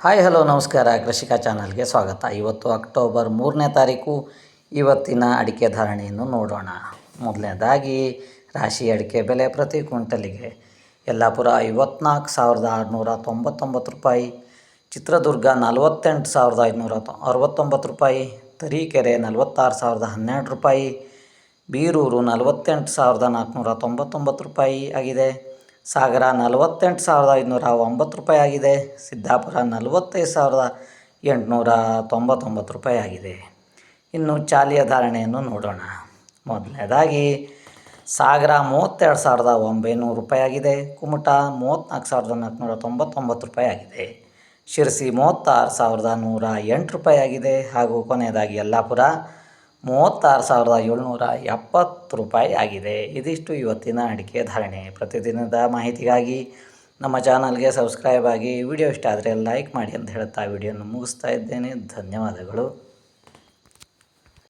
Hi hello ನಮಸ್ಕಾರ, ಕೃಷಿಕ ಚಾನಲ್ಗೆ ಸ್ವಾಗತ. ಇವತ್ತು ಅಕ್ಟೋಬರ್ 3ನೇ ತಾರೀಕು. ಇವತ್ತಿನ ಅಡಿಕೆ ಧಾರಣೆಯನ್ನು ನೋಡೋಣ. ಮೊದಲನೇದಾಗಿ ರಾಶಿ ಅಡಿಕೆ ಬೆಲೆ ಪ್ರತಿ ಕ್ವಿಂಟಲಿಗೆ ಯಲ್ಲಾಪುರ 54,699 ರೂಪಾಯಿ, ಚಿತ್ರದುರ್ಗ 48,569 ರೂಪಾಯಿ, ತರೀಕೆರೆ 46,012 ರೂಪಾಯಿ, ಬೀರೂರು 48,499 ರೂಪಾಯಿ ಆಗಿದೆ, ಸಾಗರ 48,509 ರೂಪಾಯಿ ಆಗಿದೆ, ಸಿದ್ದಾಪುರ 45,899 ರೂಪಾಯಿ ಆಗಿದೆ. ಇನ್ನು ಚಾಲಿಯ ಧಾರಣೆಯನ್ನು ನೋಡೋಣ. ಮೊದಲನೇದಾಗಿ ಸಾಗರ 32,900 ರೂಪಾಯಿ ಆಗಿದೆ, ಕುಮಟಾ 34,499 ರೂಪಾಯಿ ಆಗಿದೆ, ಶಿರಸಿ 36,108 ರೂಪಾಯಿ ಆಗಿದೆ, ಹಾಗೂ ಕೊನೆಯದಾಗಿ ಯಲ್ಲಾಪುರ 36,770 ರೂಪಾಯಿ ಆಗಿದೆ. ಇದಿಷ್ಟು ಇವತ್ತಿನ ಅಡಿಕೆ ಧಾರಣೆ. ಪ್ರತಿದಿನದ ಮಾಹಿತಿಗಾಗಿ ನಮ್ಮ ಚಾನಲ್ಗೆ ಸಬ್ಸ್ಕ್ರೈಬ್ ಆಗಿ. ವಿಡಿಯೋ ಇಷ್ಟ ಆದರೆ ಲೈಕ್ ಮಾಡಿ ಅಂತ ಹೇಳ್ತಾ ವಿಡಿಯೋನ ಮುಗಿಸ್ತಾ ಇದ್ದೇನೆ. ಧನ್ಯವಾದಗಳು.